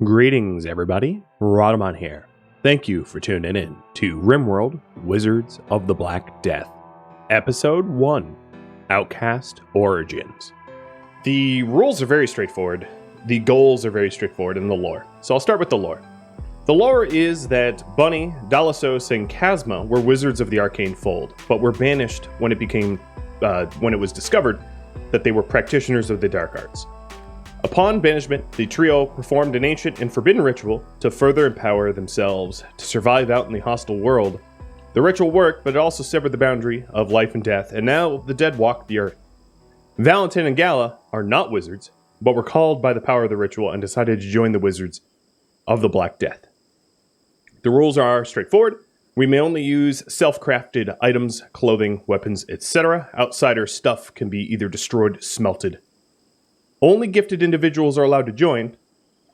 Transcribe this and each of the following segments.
Greetings, everybody. Rhadamant here. Thank you for tuning in to RimWorld, Wizards of the Black Death, Episode 1, Outcast Origins. The rules are very straightforward, the goals are very straightforward, and the lore. So I'll start with the lore. The lore is that Bunny, Dalasos, and Chasma were wizards of the Arcane Fold, but were banished when it was discovered that they were practitioners of the Dark Arts. Upon banishment, the trio performed an ancient and forbidden ritual to further empower themselves to survive out in the hostile world. The ritual worked, but it also severed the boundary of life and death, and now the dead walk the earth. Valentin and Gala are not wizards, but were called by the power of the ritual and decided to join the Wizards of the Black Death. The rules are straightforward. We may only use self-crafted items, clothing, weapons, etc. Outsider stuff can be either destroyed, smelted. Only gifted individuals are allowed to join.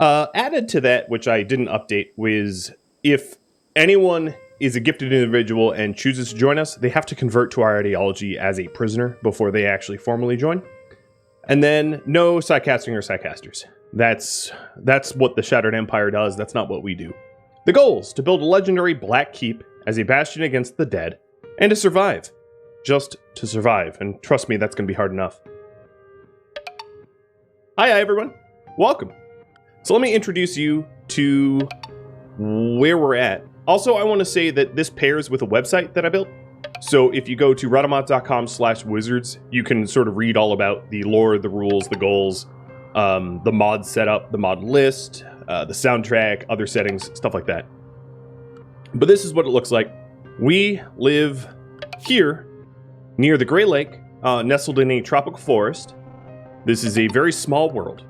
Added to that, which I didn't update, was if anyone is a gifted individual and chooses to join us, they have to convert to our ideology as a prisoner before they actually formally join. And then no sidecasting or sidecasters. That's what the Shattered Empire does. That's not what we do. The goals: to build a legendary Black Keep as a bastion against the dead, and to survive. Just to survive. And trust me, that's going to be hard enough. Hi everyone, welcome. So let me introduce you to where we're at. Also, I want to say that this pairs with a website that I built. So if you go to rhadamant.com/wizards, you can sort of read all about the lore, the rules, the goals, the mod setup, the mod list, the soundtrack, other settings, stuff like that. But this is what it looks like. We live here near the Grey Lake, nestled in a tropical forest. This is a very small world.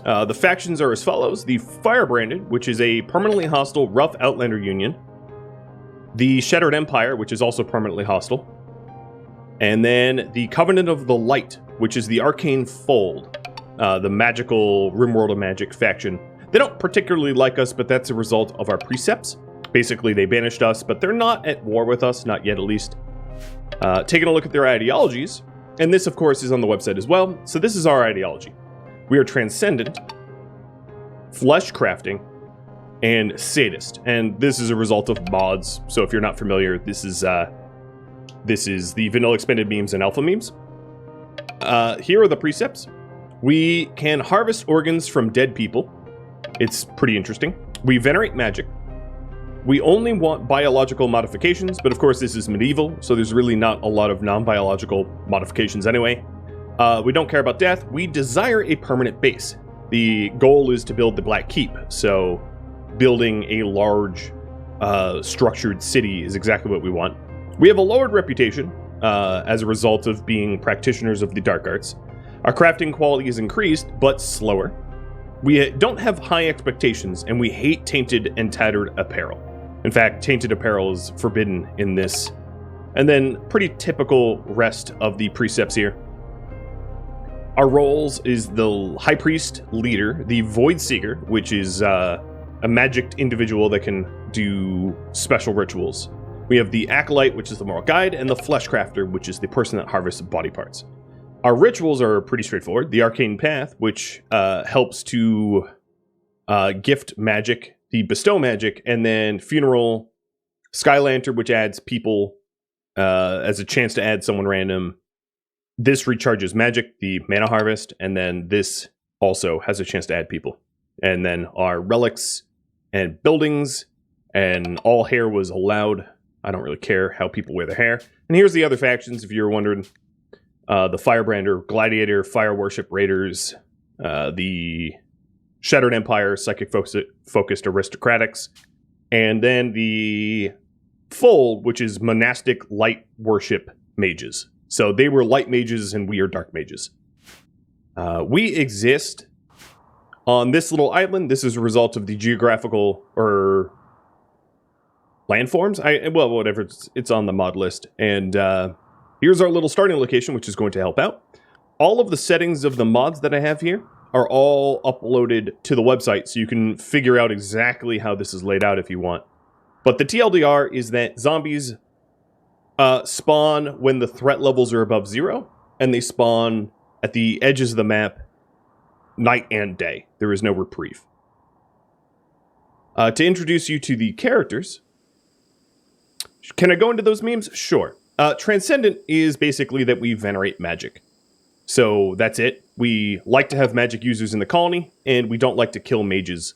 The factions are as follows: the Firebranded, which is a permanently hostile rough Outlander union. The Shattered Empire, which is also permanently hostile. And then the Covenant of the Light, which is the Arcane Fold, the magical RimWorld of Magic faction. They don't particularly like us, but that's a result of our precepts. Basically, they banished us, but they're not at war with us, not yet at least. Taking a look at their ideologies, and this, of course, is on the website as well. So this is our ideology. We are transcendent, flesh crafting, and sadist. And this is a result of mods. So if you're not familiar, this is the vanilla expanded memes and alpha memes. Here are the precepts. We can harvest organs from dead people. It's pretty interesting. We venerate magic. We only want biological modifications, but of course this is medieval, so there's really not a lot of non-biological modifications anyway. We don't care about death. We desire a permanent base. The goal is to build the Black Keep, so building a large, structured city is exactly what we want. We have a lowered reputation as a result of being practitioners of the Dark Arts. Our crafting quality is increased, but slower. We don't have high expectations, and we hate tainted and tattered apparel. In fact, tainted apparel is forbidden in this. And then pretty typical rest of the precepts here. Our roles is the High Priest leader, the Void Seeker, which is a magic individual that can do special rituals. We have the Acolyte, which is the moral guide, and the Flesh Crafter, which is the person that harvests body parts. Our rituals are pretty straightforward. The Arcane Path, which helps to gift magic, the Bestow magic, and then Funeral, Sky Lantern, which adds people as a chance to add someone random. This recharges magic, the Mana Harvest, and then this also has a chance to add people. And then our relics and buildings, and all hair was allowed. I don't really care how people wear their hair. And here's the other factions, if you're wondering. The Firebrander, Gladiator, Fire Worship Raiders, the Shattered Empire, Psychic Focused Aristocratics, and then the Fold, which is Monastic Light Worship Mages. So they were light mages and we are dark mages. We exist on this little island. This is a result of the geographical or landforms. Well, whatever, it's on the mod list. And here's our little starting location, which is going to help out. All of the settings of the mods that I have here are all uploaded to the website, so you can figure out exactly how this is laid out if you want. But the TLDR is that zombies spawn when the threat levels are above 0, and they spawn at the edges of the map night and day. There is no reprieve. To introduce you to the characters, can I go into those memes? Sure. Transcendent is basically that we venerate magic. So that's it. We like to have magic users in the colony, and we don't like to kill mages.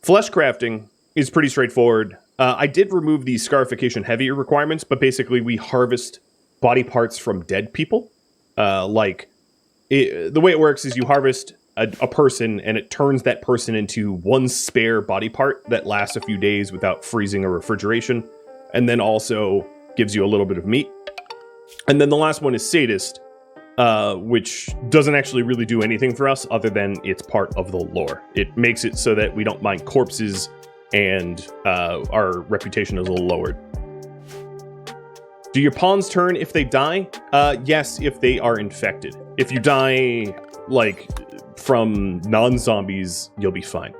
Flesh crafting is pretty straightforward. I did remove the scarification heavy requirements, but basically we harvest body parts from dead people. The way it works is you harvest a person, and it turns that person into one spare body part that lasts a few days without freezing or refrigeration, and then also gives you a little bit of meat. And then the last one is sadist, which doesn't actually really do anything for us other than it's part of the lore. It makes it so that we don't mind corpses, and our reputation is a little lowered. Do your pawns turn if they die? Yes, if they are infected. If you die, from non-zombies, you'll be fine.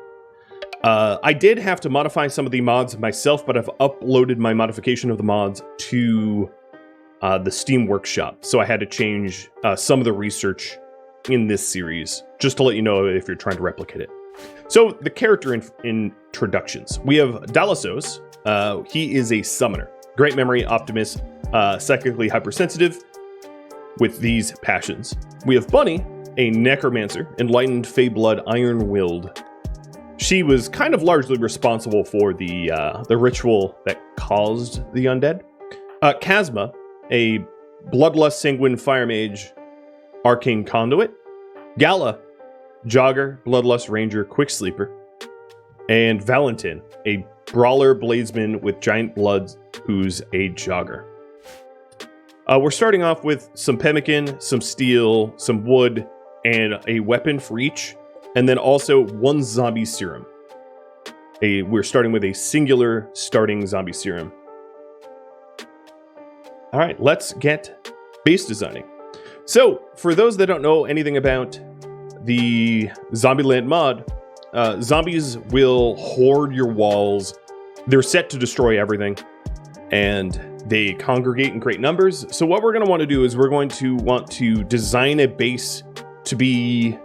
I did have to modify some of the mods myself, but I've uploaded my modification of the mods to the Steam Workshop, so I had to change some of the research in this series, just to let you know if you're trying to replicate it. So, the character introductions. We have Dalasos. He is a summoner. Great memory, optimist, psychically hypersensitive, with these passions. We have Bunny, a necromancer, enlightened, fey-blood, iron-willed. She was kind of largely responsible for the ritual that caused the undead. Chasma, a bloodlust, sanguine, fire mage, arcane conduit. Gala, jogger, bloodlust, ranger, quick sleeper. And Valentin, a brawler, bladesman with giant blood, who's a jogger. We're starting off with some pemmican, some steel, some wood, and a weapon for each, and then also one zombie serum. We're starting with a singular starting zombie serum. All right, let's get base designing. So, for those that don't know anything about the Zombieland mod, zombies will hoard your walls. They're set to destroy everything, and they congregate in great numbers. So what we're going to want to do is we're going to want to design a base to be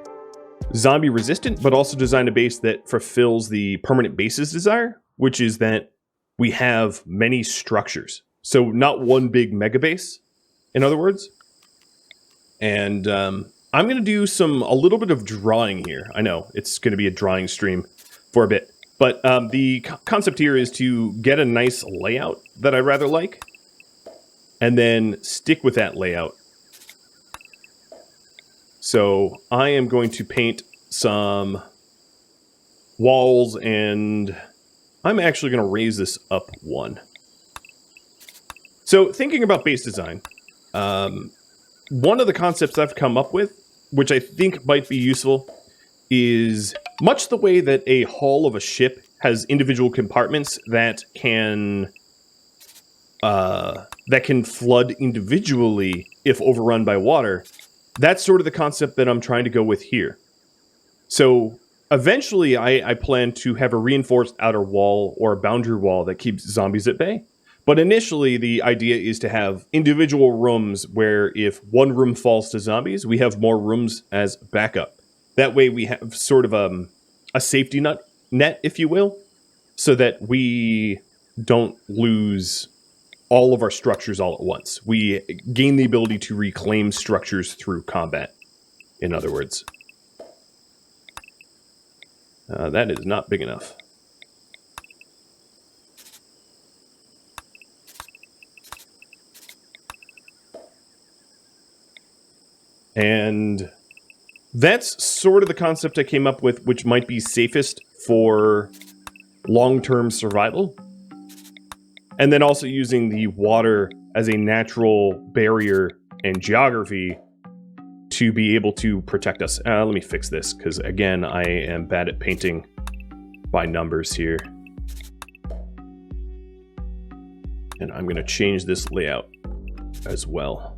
zombie resistant, but also design a base that fulfills the permanent bases desire, which is that we have many structures. So not one big mega base, in other words. And I'm going to do a little bit of drawing here. I know it's going to be a drawing stream for a bit, but the concept here is to get a nice layout that I rather like, and then stick with that layout. So I am going to paint some walls, and I'm actually going to raise this up one. So thinking about base design, one of the concepts I've come up with, which I think might be useful, is much the way that a hull of a ship has individual compartments that can flood individually if overrun by water. That's sort of the concept that I'm trying to go with here. So eventually I plan to have a reinforced outer wall or a boundary wall that keeps zombies at bay. But initially the idea is to have individual rooms where if one room falls to zombies, we have more rooms as backup. That way we have sort of a safety net, if you will, so that we don't lose all of our structures all at once. We gain the ability to reclaim structures through combat, in other words. That is not big enough. And that's sort of the concept I came up with, which might be safest for long-term survival. And then also using the water as a natural barrier and geography to be able to protect us. Let me fix this, because again, I am bad at painting by numbers here. And I'm going to change this layout as well.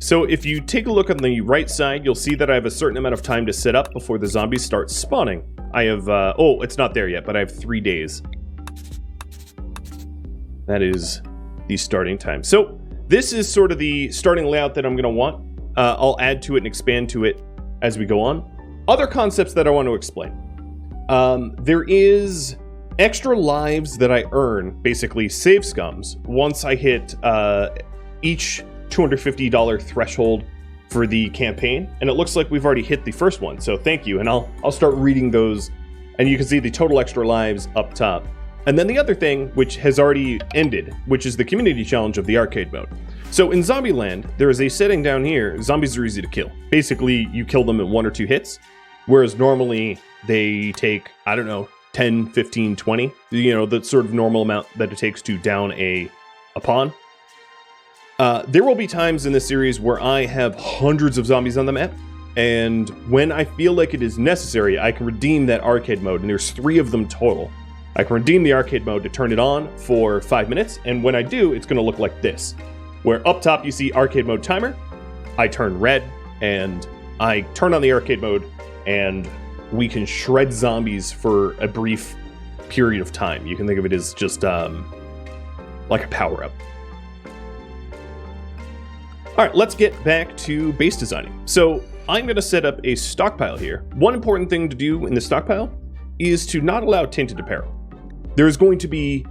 So if you take a look on the right side, you'll see that I have a certain amount of time to set up before the zombies start spawning. I have, oh, it's not there yet, but I have 3 days. That is the starting time. So this is sort of the starting layout that I'm going to want. I'll add to it and expand to it as we go on. other concepts that I want to explain. There is extra lives that I earn, basically save scums, once I hit each $250 threshold for the campaign, and it looks like we've already hit the first one, so thank you, and I'll start reading those, and you can see the total extra lives up top. And then the other thing, which has already ended, which is the community challenge of the arcade mode. So in Zombieland, there is a setting down here, zombies are easy to kill. Basically, you kill them in 1 or 2 hits, whereas normally they take, I don't know, 10, 15, 20, the sort of normal amount that it takes to down a pawn. There will be times in this series where I have hundreds of zombies on the map, and when I feel like it is necessary, I can redeem that arcade mode, and there's 3 of them total. I can redeem the arcade mode to turn it on for 5 minutes, and when I do, it's going to look like this, where up top you see arcade mode timer, I turn red, and I turn on the arcade mode, and we can shred zombies for a brief period of time. You can think of it as just like a power-up. Alright, let's get back to base designing. So I'm going to set up a stockpile here. One important thing to do in the stockpile is to not allow tainted apparel. There's going to be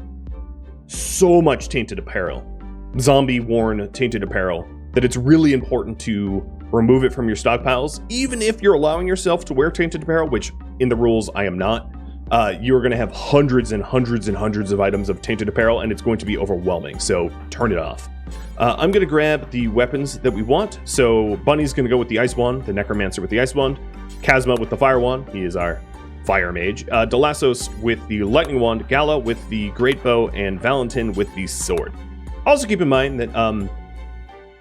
so much tainted apparel, zombie-worn tainted apparel, that it's really important to remove it from your stockpiles. Even if you're allowing yourself to wear tainted apparel, which in the rules I am not, you're going to have hundreds and hundreds and hundreds of items of tainted apparel, and it's going to be overwhelming, so turn it off. I'm going to grab the weapons that we want. So Bunny's going to go with the Ice Wand, the Necromancer with the Ice Wand, Kazma with the Fire Wand, he is our Fire Mage, Delassos with the Lightning Wand, Gala with the Great Bow, and Valentin with the Sword. Also keep in mind that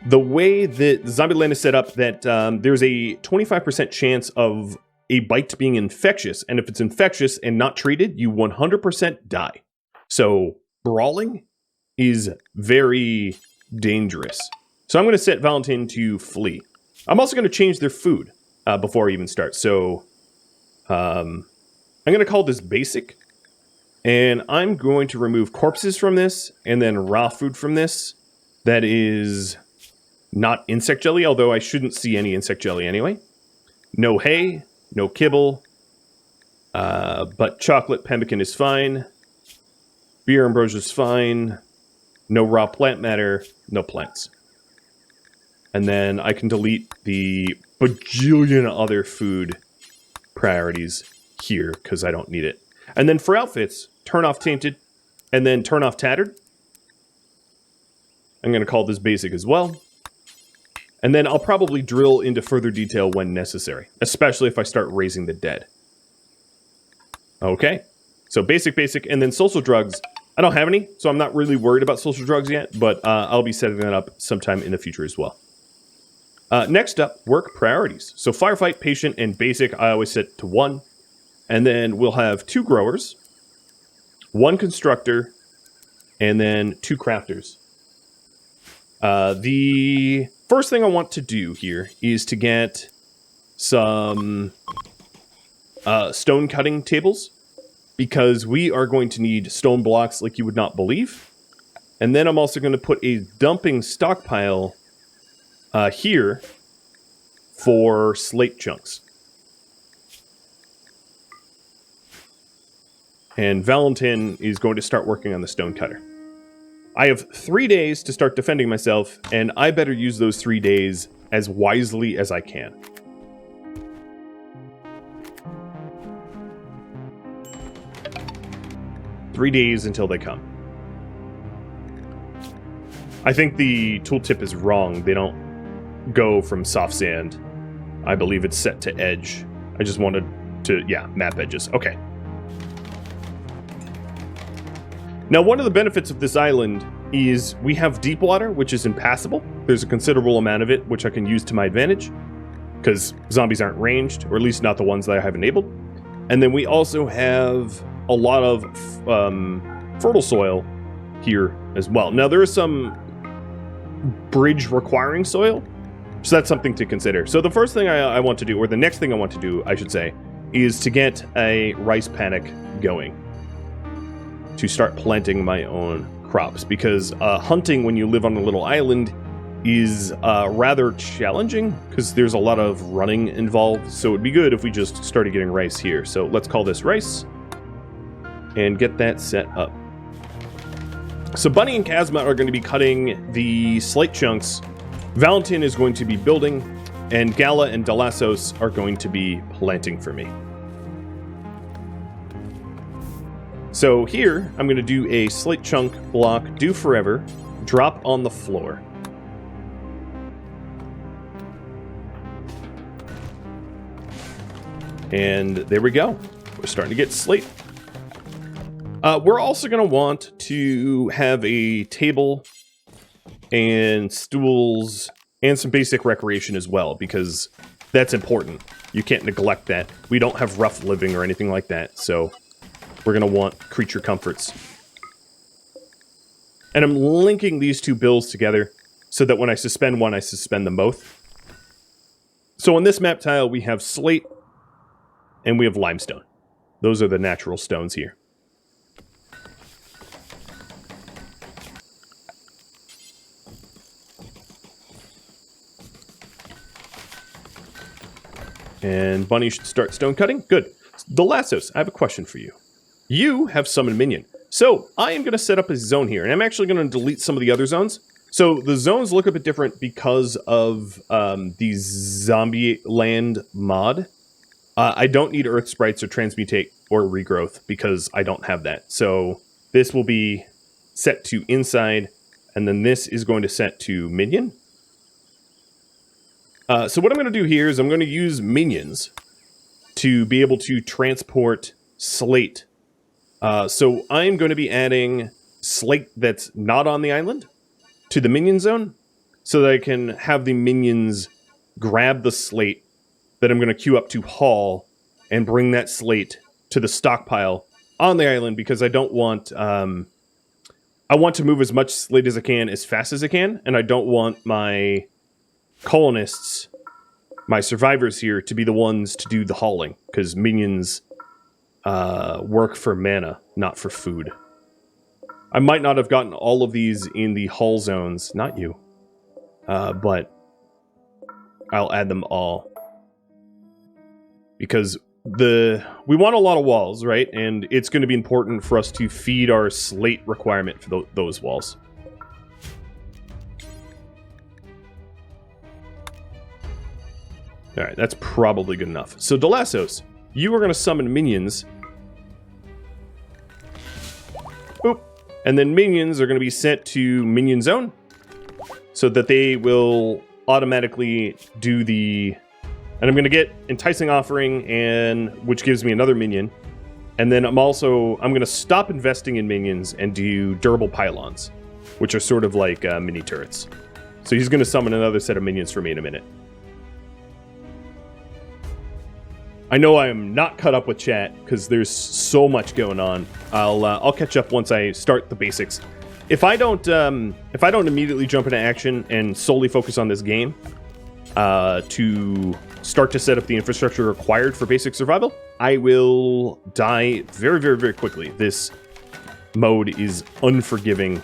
the way that Zombieland is set up, that there's a 25% chance of a bite being infectious, and if it's infectious and not treated, you 100% die. So brawling is very dangerous. So I'm going to set Valentin to flee. I'm also going to change their food before I even start. So I'm going to call this basic, and I'm going to remove corpses from this, and then raw food from this. That is not insect jelly, although I shouldn't see any insect jelly anyway. No hay, no kibble, but chocolate pemmican is fine. Beer ambrosia is fine. No raw plant matter, no plants. And then I can delete the bajillion other food priorities here, because I don't need it. And then for outfits, turn off tainted, and then turn off tattered. I'm going to call this basic as well. And then I'll probably drill into further detail when necessary, especially if I start raising the dead. Okay, so basic, and then social drugs. I don't have any, so I'm not really worried about social drugs yet, but I'll be setting that up sometime in the future as well. Next up, work priorities. So firefight, patient, and basic, I always set to 1. And then we'll have 2 growers, 1 constructor, and then 2 crafters. The first thing I want to do here is to get some stone cutting tables, because we are going to need stone blocks like you would not believe. And then I'm also going to put a dumping stockpile here for slate chunks. And Valentin is going to start working on the stone cutter. I have 3 days to start defending myself, and I better use those 3 days as wisely as I can. Three days until they come. I think the tooltip is wrong. They don't go from soft sand. I believe it's set to edge. I just wanted to, map edges. Okay. Now, one of the benefits of this island is we have deep water, which is impassable. There's a considerable amount of it, which I can use to my advantage, because zombies aren't ranged, or at least not the ones that I have enabled. And then we also have a lot of fertile soil here as well. Now, there is some bridge requiring soil, so that's something to consider. So the first thing I want to do, or the next thing I want to do, I should say, is to get a rice paddock going, to start planting my own crops, because hunting when you live on a little island is rather challenging because there's a lot of running involved. So it'd be good if we just started getting rice here. So let's call this rice and get that set up. So Bunny and Chasma are going to be cutting the slate chunks. Valentin is going to be building, and Gala and Delassos are going to be planting for me. So here, I'm going to do a slate chunk block, do forever, drop on the floor. And there we go. We're starting to get slate. We're also going to want to have a table and stools and some basic recreation as well, because that's important. You can't neglect that. We don't have rough living or anything like that, so we're going to want creature comforts. And I'm linking these two bills together so that when I suspend one, I suspend them both. So on this map tile, we have slate and we have limestone. Those are the natural stones here. And Bunny should start stone cutting. Good. Delassos, I have a question for you. You have summoned minion. So I am going to set up a zone here, and I'm actually going to delete some of the other zones. So the zones look a bit different because of the zombie land mod. I don't need earth sprites or transmutate or regrowth because I don't have that. So this will be set to inside, and then this is going to set to minion. So what I'm going to do here is I'm going to use minions to be able to transport slate. So I'm going to be adding slate that's not on the island to the minion zone so that I can have the minions grab the slate that I'm going to queue up to haul and bring that slate to the stockpile on the island, because I don't want... I want to move as much slate as I can as fast as I can, and I don't want my colonists, my survivors here, to be the ones to do the hauling, because minions work for mana, not for food. I might not have gotten all of these in the haul zones, not you, but I'll add them all. Because we want a lot of walls, right? And it's going to be important for us to feed our slate requirement for those walls. Alright, that's probably good enough. So Delassos, you are going to summon minions. Oop. And then minions are going to be sent to Minion Zone so that they will automatically do the... And I'm going to get Enticing Offering, and which gives me another minion. And then I'm going to stop investing in minions and do Durable Pylons, which are sort of like mini turrets. So he's going to summon another set of minions for me in a minute. I know I am not caught up with chat because there's so much going on. I'll catch up once I start the basics. If I don't immediately jump into action and solely focus on this game to start to set up the infrastructure required for basic survival, I will die very, very, very quickly. This mode is unforgiving,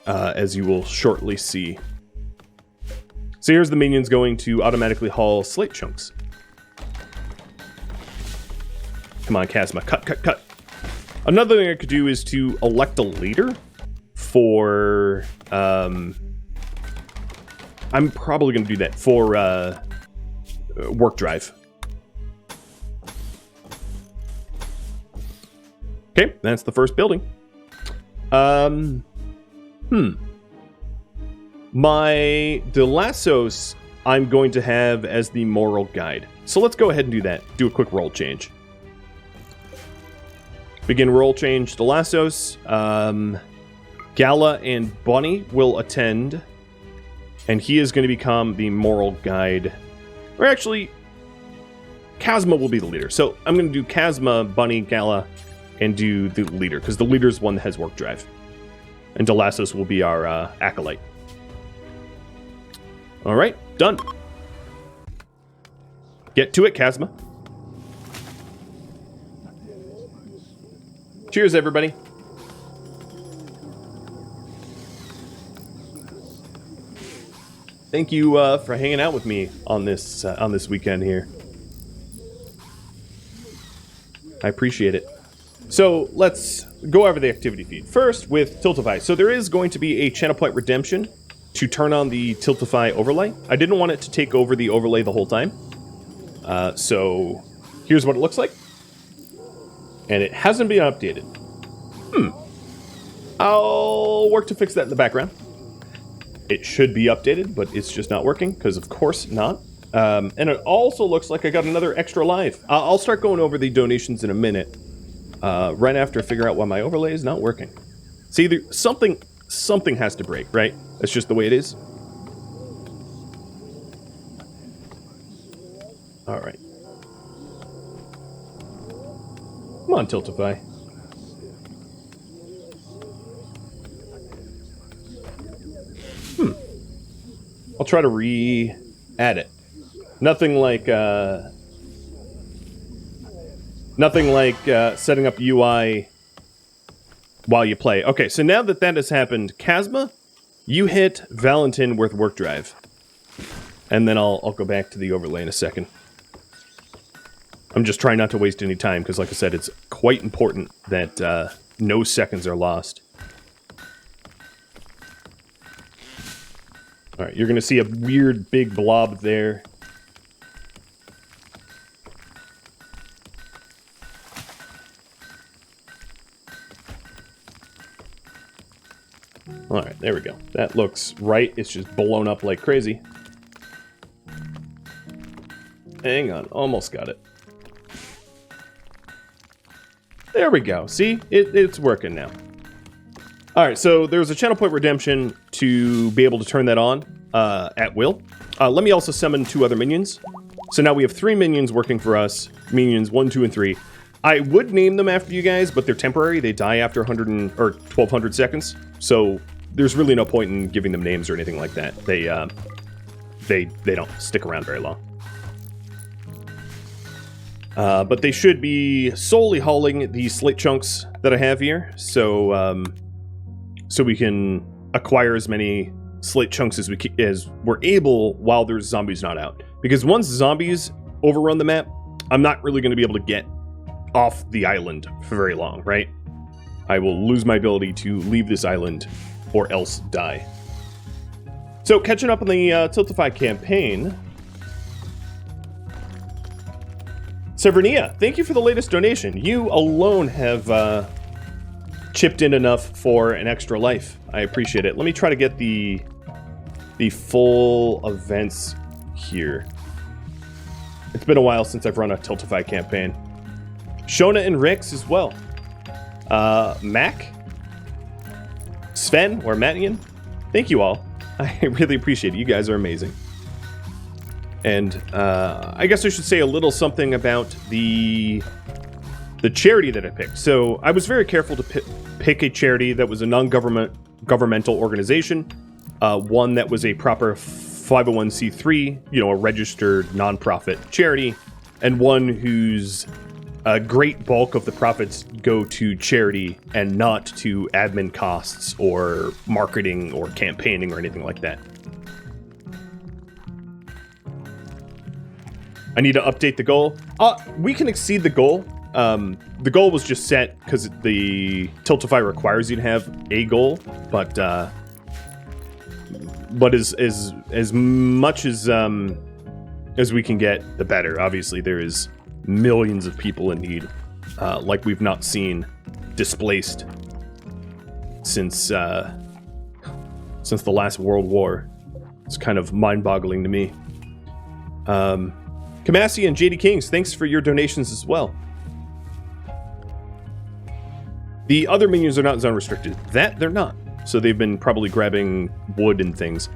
as you will shortly see. So here's the minions going to automatically haul slate chunks. Come on, Chasma. Cut, cut, cut. Another thing I could do is to elect a leader for... I'm probably going to do that for work drive. Okay, that's the first building. My Delassos I'm going to have as the moral guide. So let's go ahead and do that. Do a quick role change. Begin role change. Delassos. Gala and Bunny will attend. And he is going to become the moral guide. Or actually, Chasma will be the leader. So I'm going to do Chasma, Bunny, Gala, and do the leader. Because the leader is one that has work drive. And Delassos will be our acolyte. Alright, done. Get to it, Chasma. Cheers, everybody. Thank you for hanging out with me on this weekend here. I appreciate it. So let's go over the activity feed. First, with Tiltify. So there is going to be a channel point redemption to turn on the Tiltify overlay. I didn't want it to take over the overlay the whole time. So here's what it looks like. And it hasn't been updated. I'll work to fix that in the background. It should be updated, but it's just not working, because of course not. And it also looks like I got another extra live. I'll start going over the donations in a minute. Right after I figure out why my overlay is not working. See, something has to break, right? That's just the way it is. All right. Come on, Tiltify. I'll try to re-add it. Nothing like setting up UI while you play. Okay, so now that has happened, Chasma, you hit Valentin with work drive. And then I'll go back to the overlay in a second. I'm just trying not to waste any time, because like I said, it's quite important that no seconds are lost. Alright, you're going to see a weird big blob there. Alright, there we go. That looks right. It's just blown up like crazy. Hang on, almost got it. There we go. See? It's working now. Alright, so there's a channel point redemption to be able to turn that on at will. Let me also summon 2 other minions. So now we have 3 minions working for us. Minions 1, 2, and 3. I would name them after you guys, but they're temporary. They die after 1,200 seconds. So there's really no point in giving them names or anything like that. They don't stick around very long. But they should be solely hauling the slate chunks that I have here, so we can acquire as many slate chunks as we're able while there's zombies not out. Because once zombies overrun the map, I'm not really going to be able to get off the island for very long, right? I will lose my ability to leave this island or else die. So, catching up on the Tiltify campaign. Severnia, thank you for the latest donation. You alone have chipped in enough for an extra life. I appreciate it. Let me try to get the full events here. It's been a while since I've run a Tiltify campaign. Shona and Rix as well. Mac, Sven, or Mattian, thank you all. I really appreciate it. You guys are amazing. And I guess I should say a little something about the charity that I picked. So I was very careful to pick a charity that was a non-governmental organization, one that was a proper 501c3, a registered nonprofit charity, and one whose a great bulk of the profits go to charity and not to admin costs or marketing or campaigning or anything like that. I need to update the goal. We can exceed the goal. The goal was just set because the Tiltify requires you to have a goal, but as much as we can get, the better. Obviously, there is millions of people in need, like we've not seen displaced since the last World War. It's kind of mind-boggling to me. Kamasi and JD Kings, thanks for your donations as well. The other minions are not zone restricted. That they're not. So they've been probably grabbing wood and things.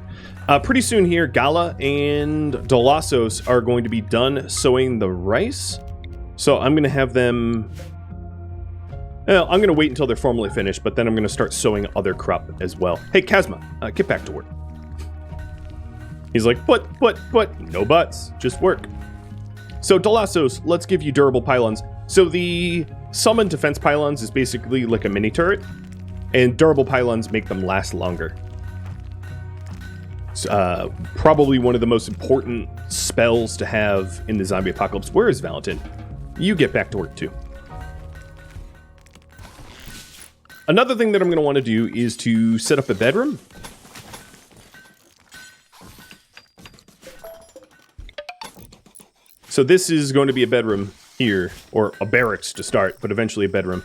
Pretty soon here, Gala and Dolasos are going to be done sowing the rice. So I'm going to have them... Well, I'm going to wait until they're formally finished, but then I'm going to start sowing other crop as well. Hey, Kazma, get back to work. He's like, but, no buts, just work. So Dolasos, let's give you durable pylons. So the summon defense pylons is basically like a mini turret, and durable pylons make them last longer. Probably one of the most important spells to have in the zombie apocalypse. Where is Valentin? You get back to work too. Another thing that I'm going to want to do is to set up a bedroom. So this is going to be a bedroom here, or a barracks to start, but eventually a bedroom.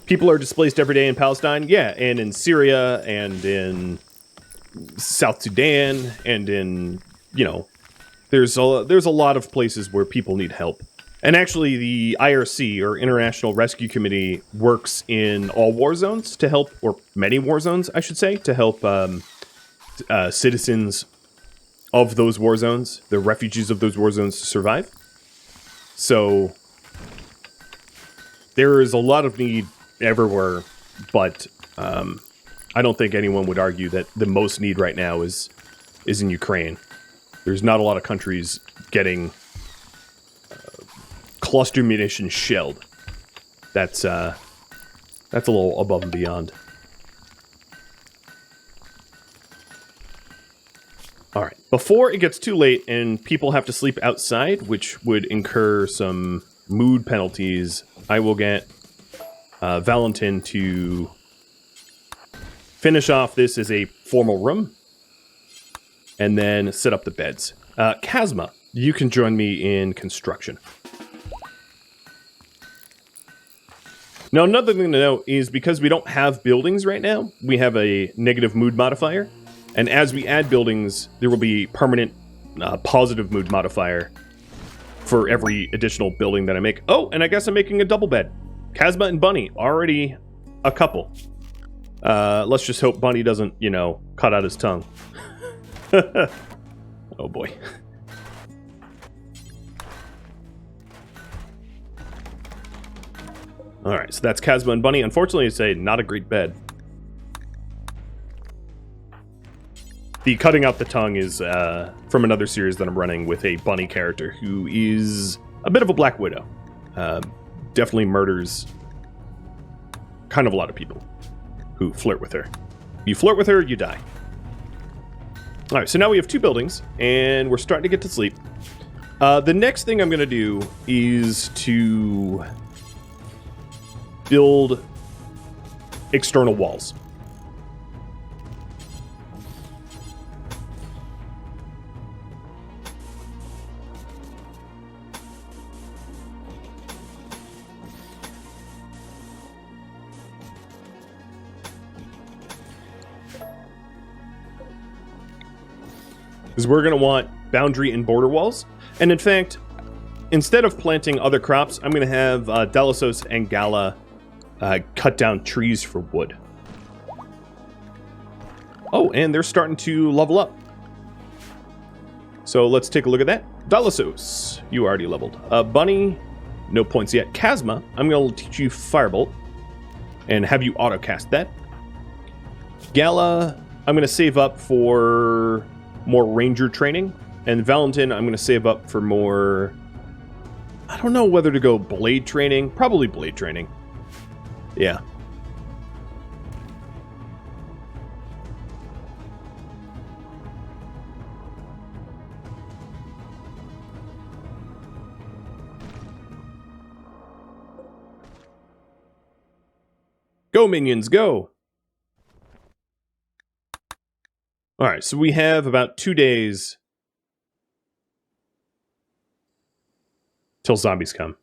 People are displaced every day in Palestine, yeah, and in Syria, and in South Sudan, and in, you know, there's a lot of places where people need help. And actually, the IRC, or International Rescue Committee, works in all war zones to help, or many war zones, I should say, to help citizens of those war zones, the refugees of those war zones, to survive. So there is a lot of need everywhere, but I don't think anyone would argue that the most need right now is in Ukraine. There's not a lot of countries getting cluster munitions shelled. That's a little above and beyond. Alright, before it gets too late and people have to sleep outside, which would incur some mood penalties, I will get Valentin to finish off this as a formal room, and then set up the beds. Kazma, you can join me in construction. Now, another thing to note is because we don't have buildings right now, we have a negative mood modifier. And as we add buildings, there will be permanent positive mood modifier for every additional building that I make. Oh, and I guess I'm making a double bed. Kazma and Bunny, already a couple. Let's just hope Bunny doesn't, you know, cut out his tongue. Oh boy. Alright, so that's Kazma and Bunny. Unfortunately, it's not a great bed. The cutting out the tongue is from another series that I'm running with a bunny character who is a bit of a Black Widow. Definitely murders kind of a lot of people who flirt with her. You flirt with her, you die. Alright, so now we have 2 buildings, and we're starting to get to sleep. The next thing I'm going to do is to build external walls. Because we're going to want boundary and border walls. And in fact, instead of planting other crops, I'm going to have Delasos and Gala cut down trees for wood. Oh, and they're starting to level up. So let's take a look at that. Delasos, you already leveled. Bunny, no points yet. Kazma, I'm going to teach you Firebolt and have you auto-cast that. Gala, I'm going to save up for more ranger training. And Valentin, I'm going to save up for more... I don't know whether to go blade training. Probably blade training. Yeah. Go, minions, go! Alright, so we have about 2 days till zombies come.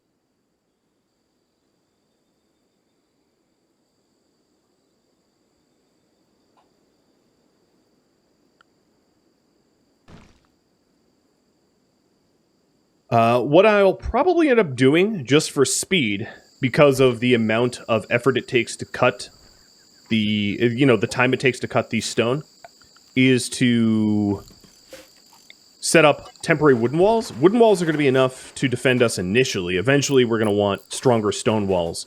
What I'll probably end up doing, just for speed, because of the amount of effort it takes to cut the, the time it takes to cut the stone, is to set up temporary wooden walls. Wooden walls are going to be enough to defend us initially. Eventually, we're going to want stronger stone walls,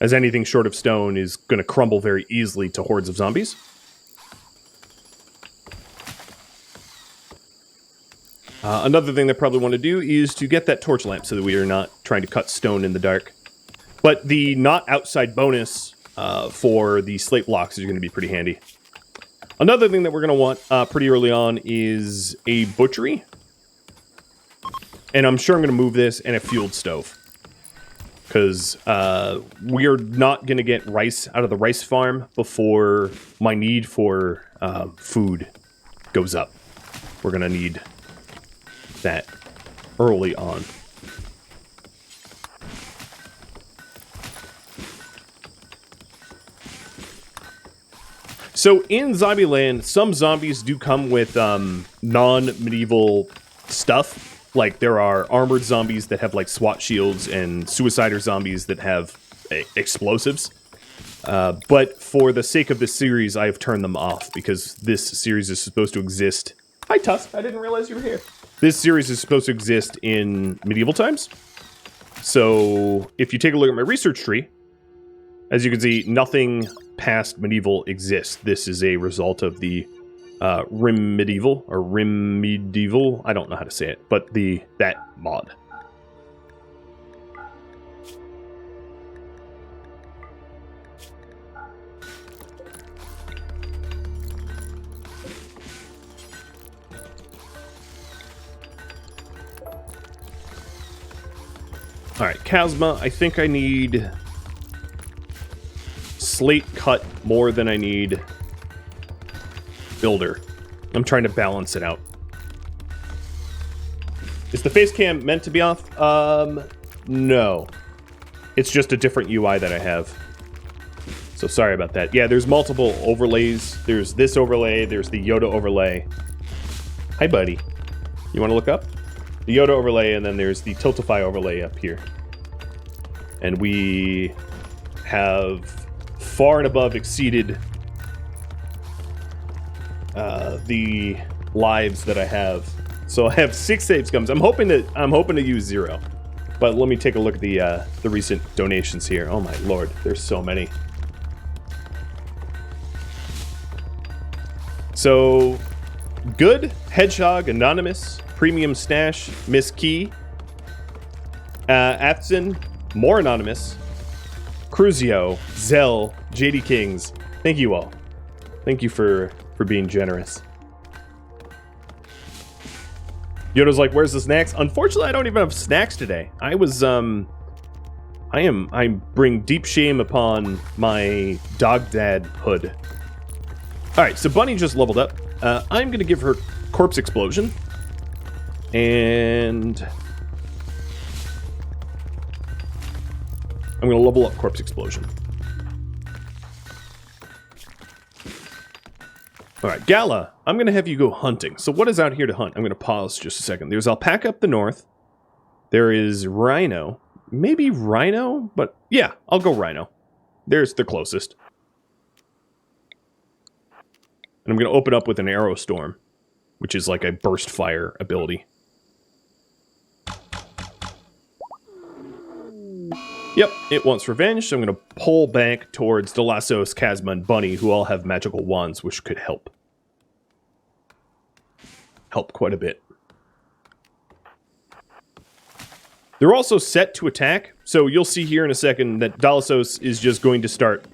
as anything short of stone is going to crumble very easily to hordes of zombies. Another thing that I probably want to do is to get that torch lamp so that we are not trying to cut stone in the dark. But the not outside bonus for the slate blocks is going to be pretty handy. Another thing that we're going to want pretty early on is a butchery. And I'm sure I'm going to move this and a fueled stove. Because we are not going to get rice out of the rice farm before my need for food goes up. We're going to need that early on. So in Zombieland, some zombies do come with non-medieval stuff. Like there are armored zombies that have like SWAT shields and suicider zombies that have explosives. But for the sake of this series, I have turned them off because this series is supposed to exist. Hi Tusk, I didn't realize you were here. This series is supposed to exist in medieval times. So if you take a look at my research tree, as you can see, nothing past medieval exists. This is a result of the RimMedieval, or RimMedieval, I don't know how to say it, but that mod. Alright, Chasma, I think I need slate cut more than I need builder. I'm trying to balance it out. Is the face cam meant to be off? No. It's just a different UI that I have. So sorry about that. Yeah, there's multiple overlays. There's this overlay, there's the Yoda overlay. Hi, buddy. You want to look up? The Yoda overlay, and then there's the Tiltify overlay up here. And we have far and above exceeded the lives that I have. So I have 6 save scums. I'm hoping to use 0. But let me take a look at the recent donations here. Oh my lord, there's so many. So Good, Hedgehog, Anonymous, Premium Stash, Miss Key, Aftson, more Anonymous, Cruzio, Zell, JD Kings. Thank you all. Thank you for being generous. Yoda's like, where's the snacks? Unfortunately, I don't even have snacks today. I bring deep shame upon my dog dad hood. Alright, so Bunny just leveled up. I'm gonna give her Corpse Explosion. And I'm gonna level up Corpse Explosion. Alright, Gala, I'm gonna have you go hunting. So what is out here to hunt? I'm gonna pause just a second. There's Alpaca up the north. There is Rhino. Maybe Rhino? But yeah, I'll go Rhino. There's the closest. And I'm gonna open up with an Arrow Storm, which is like a burst fire ability. Yep, it wants revenge, so I'm going to pull back towards Delassos, Chasma, and Bunny, who all have magical wands, which could help. Help quite a bit. They're also set to attack, so you'll see here in a second that Delassos is just going to start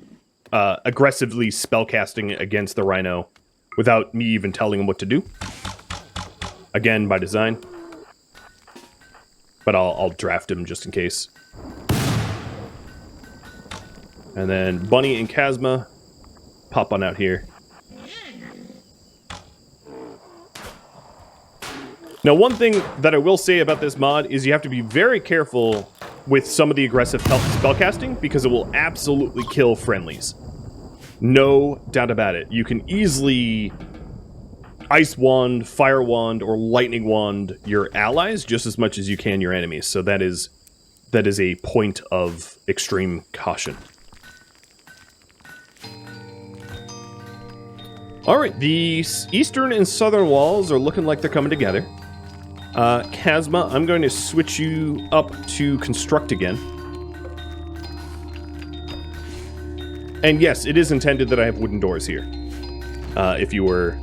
aggressively spellcasting against the Rhino without me even telling him what to do. Again, by design. But I'll draft him just in case. And then Bunny and Chasma pop on out here. Now, one thing that I will say about this mod is you have to be very careful with some of the aggressive spellcasting because it will absolutely kill friendlies. No doubt about it. You can easily Ice Wand, Fire Wand, or Lightning Wand your allies just as much as you can your enemies. So that is a point of extreme caution. Alright, the eastern and southern walls are looking like they're coming together. Chasma, I'm going to switch you up to construct again. And yes, it is intended that I have wooden doors here. If you were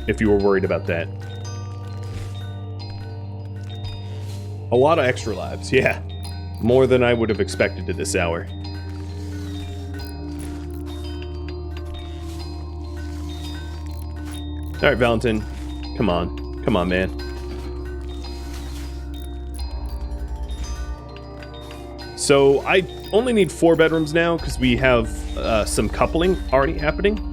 worried about that. A lot of extra lives, yeah. More than I would have expected at this hour. All right, Valentin. Come on. Come on, man. So I only need 4 bedrooms now because we have some coupling already happening.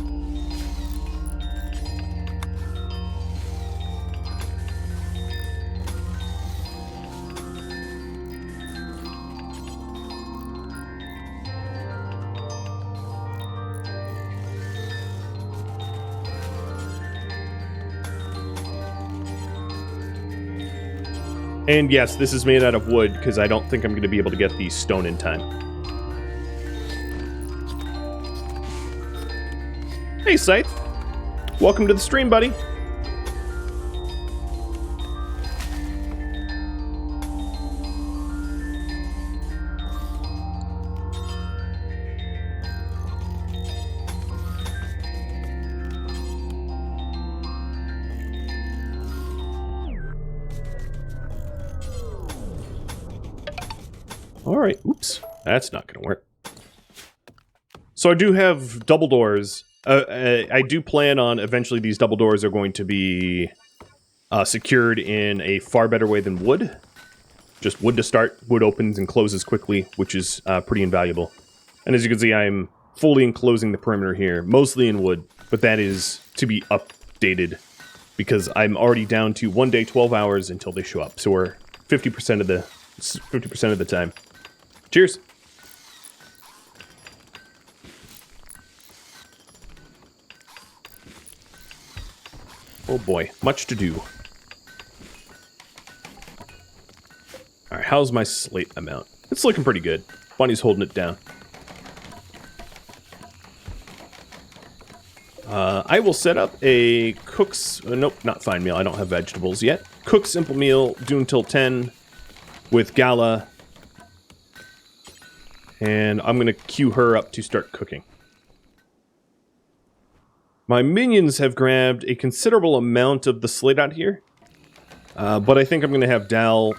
And yes, this is made out of wood because I don't think I'm going to be able to get the stone in time. Hey, Scythe. Welcome to the stream, buddy. Alright, oops. That's not going to work. So I do have double doors. I do plan on eventually these double doors are going to be secured in a far better way than wood. Just wood to start. Wood opens and closes quickly, which is pretty invaluable. And as you can see, I'm fully enclosing the perimeter here, mostly in wood, but that is to be updated because I'm already down to 1 day, 12 hours until they show up. So we're 50% of the time. Cheers. Oh boy, much to do. Alright, how's my slate amount? It's looking pretty good. Bunny's holding it down. I will set up a cook's... nope, not fine meal. I don't have vegetables yet. Cook simple meal, do until 10 with Gala. And I'm going to queue her up to start cooking. My minions have grabbed a considerable amount of the slate out here. But I think I'm going to have Dal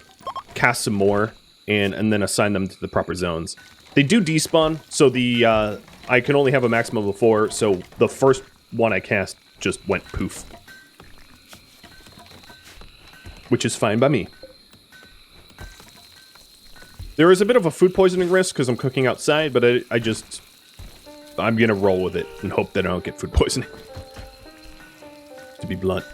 cast some more and then assign them to the proper zones. They do despawn, so the I can only have a maximum of 4, so the first one I cast just went poof. Which is fine by me. There is a bit of a food poisoning risk because I'm cooking outside, but I'm gonna roll with it and hope that I don't get food poisoning. To be blunt.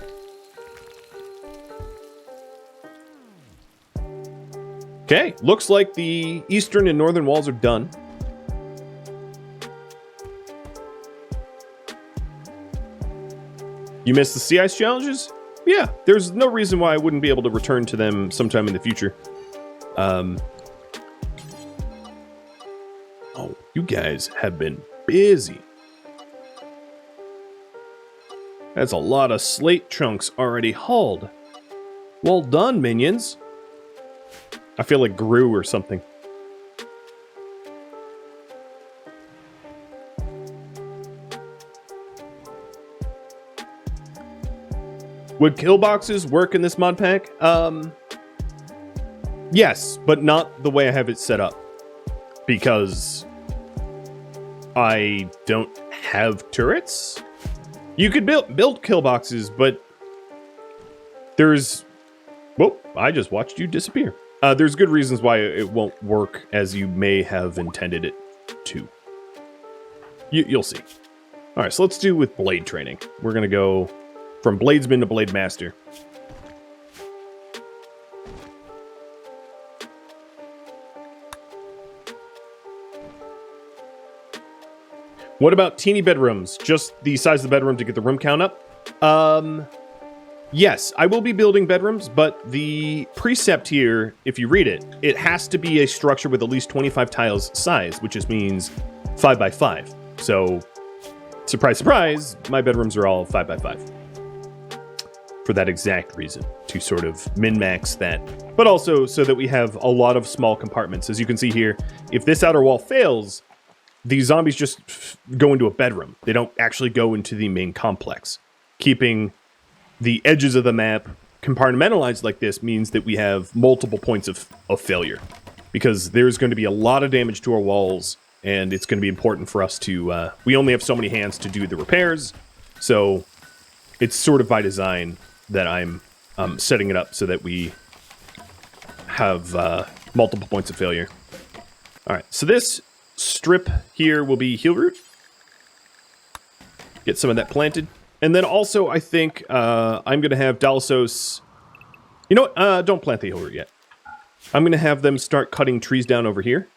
Okay, looks like the eastern and northern walls are done. You missed the sea ice challenges? Yeah, there's no reason why I wouldn't be able to return to them sometime in the future. Oh, you guys have been busy. That's a lot of slate chunks already hauled. Well done, minions. I feel like Gru or something. Would kill boxes work in this mod pack? Yes, but not the way I have it set up. Because I don't have turrets? You could build kill boxes, but there's... Whoa, I just watched you disappear. There's good reasons why it won't work as you may have intended it to. You'll see. Alright, so let's do with blade training. We're going to go from Bladesman to Blade Master. What about teeny bedrooms? Just the size of the bedroom to get the room count up? Yes, I will be building bedrooms, but the precept here, if you read it, it has to be a structure with at least 25 tiles size, which just means 5 by 5. So, surprise, surprise, my bedrooms are all 5 by 5. For that exact reason, to sort of min-max that. But also so that we have a lot of small compartments. As you can see here, if this outer wall fails, these zombies just go into a bedroom. They don't actually go into the main complex. Keeping the edges of the map compartmentalized like this means that we have multiple points of failure. Because there's going to be a lot of damage to our walls, and it's going to be important for us to... we only have so many hands to do the repairs, so it's sort of by design that I'm setting it up so that we have multiple points of failure. All right, so this strip here will be heal root. Get some of that planted. And then also, I think I'm going to have Dalasos... You know what? Don't plant the heal root yet. I'm going to have them start cutting trees down over here.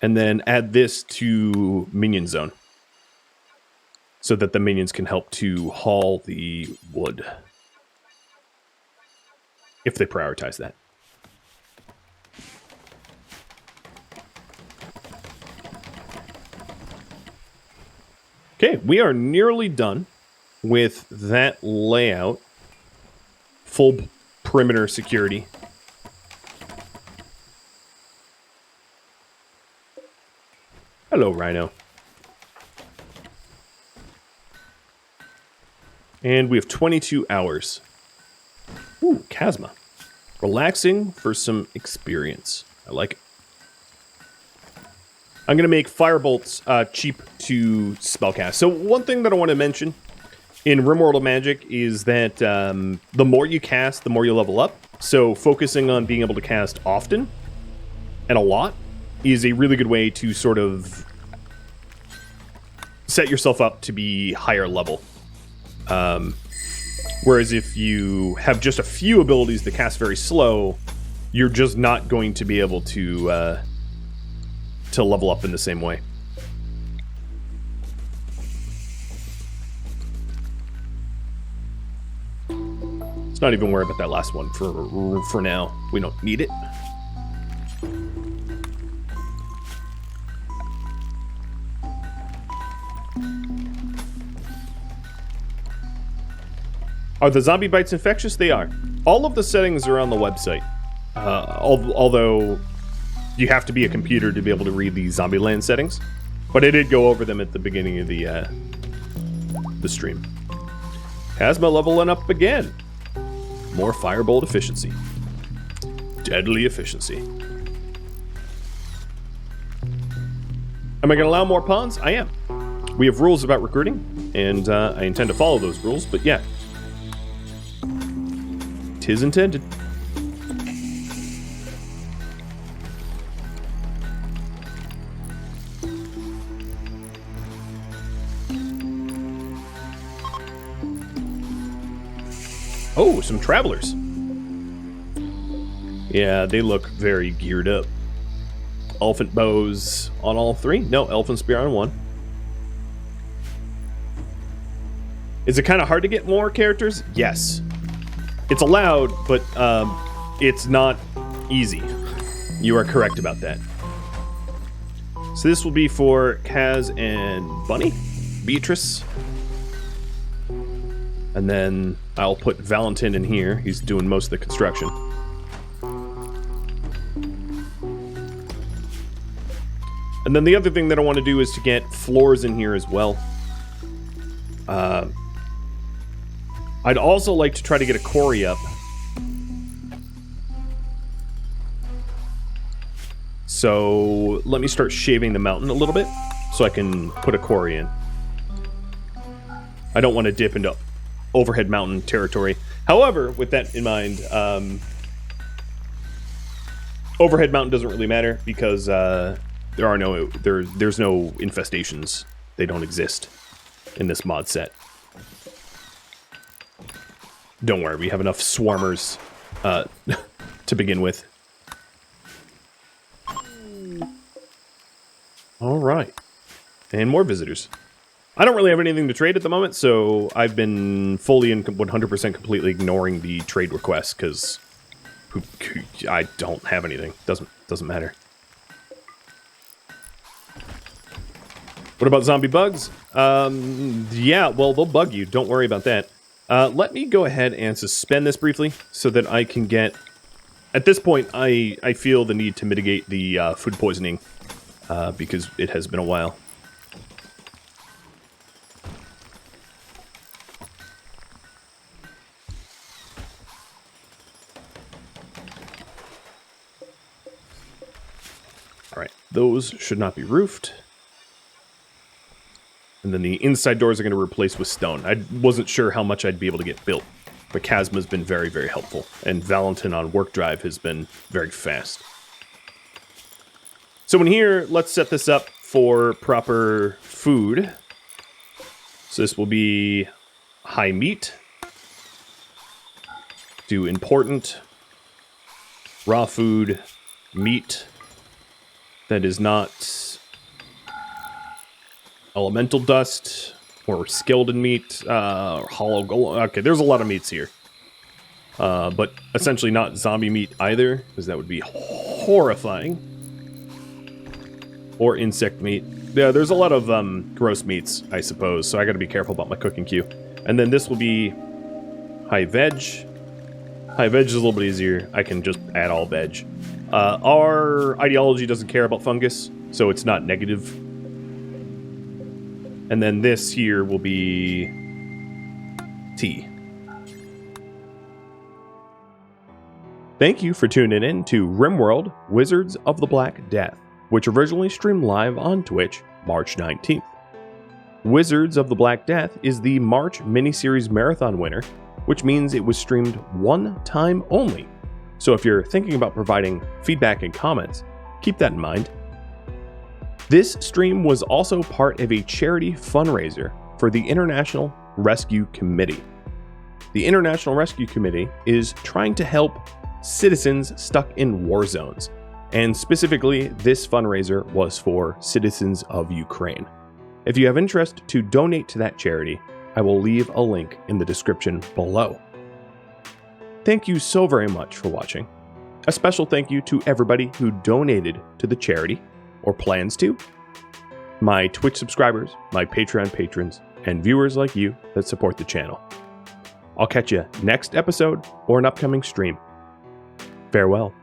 And then add this to minion zone. So that the minions can help to haul the wood. If they prioritize that. Okay, we are nearly done with that layout. Full perimeter security. Hello, Rhino. And we have 22 hours. Ooh, Chasma. Relaxing for some experience. I like it. I'm going to make firebolts cheap to spellcast. So one thing that I want to mention in RimWorld of Magic is that the more you cast, the more you level up. So focusing on being able to cast often and a lot is a really good way to sort of set yourself up to be higher level. Whereas if you have just a few abilities that cast very slow, you're just not going to be able to level up in the same way. Let's not even worry about that last one for now. We don't need it. Are the zombie bites infectious? They are. All of the settings are on the website. Although you have to be a computer to be able to read the Zombieland settings. But I did go over them at the beginning of the stream. Chasma leveling up again. More firebolt efficiency. Deadly efficiency. Am I going to allow more pawns? I am. We have rules about recruiting, and I intend to follow those rules, but yeah. 'Tis intended. Oh, some travelers. Yeah, they look very geared up. Elephant bows on all three? No, elephant spear on one. Is it kind of hard to get more characters? Yes. It's allowed, but it's not easy. You are correct about that. So this will be for Kaz and Bunny, Beatrice. And then I'll put Valentin in here. He's doing most of the construction. And then the other thing that I want to do is to get floors in here as well. I'd also like to try to get a quarry up. So let me start shaving the mountain a little bit so I can put a quarry in. I don't want to dip into overhead mountain territory. However, with that in mind, overhead mountain doesn't really matter because there's no infestations. They don't exist in this mod set. Don't worry, we have enough swarmers to begin with. All right, and more visitors. I don't really have anything to trade at the moment, so I've been fully and 100% completely ignoring the trade requests because I don't have anything. Doesn't matter. What about zombie bugs? Yeah, well, they'll bug you. Don't worry about that. Let me go ahead and suspend this briefly so that I can get... At this point, I feel the need to mitigate the food poisoning because it has been a while. Alright, those should not be roofed. And then the inside doors are going to replace with stone. I wasn't sure how much I'd be able to get built, but Chasma's been very, very helpful. And Valentin on work drive has been very fast. So in here, let's set this up for proper food. So this will be high meat. Do important. Raw food. Meat. That is not elemental dust or skeleton meat. Hollow gold. Okay, there's a lot of meats here. But essentially not zombie meat either, because that would be horrifying. Or insect meat. Yeah, there's a lot of gross meats, I suppose, so I gotta be careful about my cooking queue. And then this will be high veg. High veg is a little bit easier. I can just add all veg. Our ideology doesn't care about fungus, so it's not negative. And then this here will be tea. Thank you for tuning in to RimWorld Wizards of the Black Death, which originally streamed live on Twitch March 19th. Wizards of the Black Death is the March miniseries marathon winner, which means it was streamed one time only. So if you're thinking about providing feedback and comments, keep that in mind. This stream was also part of a charity fundraiser for the International Rescue Committee. The International Rescue Committee is trying to help citizens stuck in war zones. And specifically, this fundraiser was for citizens of Ukraine. If you have interest to donate to that charity, I will leave a link in the description below. Thank you so very much for watching. A special thank you to everybody who donated to the charity, or plans to, my Twitch subscribers, my Patreon patrons, and viewers like you that support the channel. I'll catch you next episode or an upcoming stream. Farewell.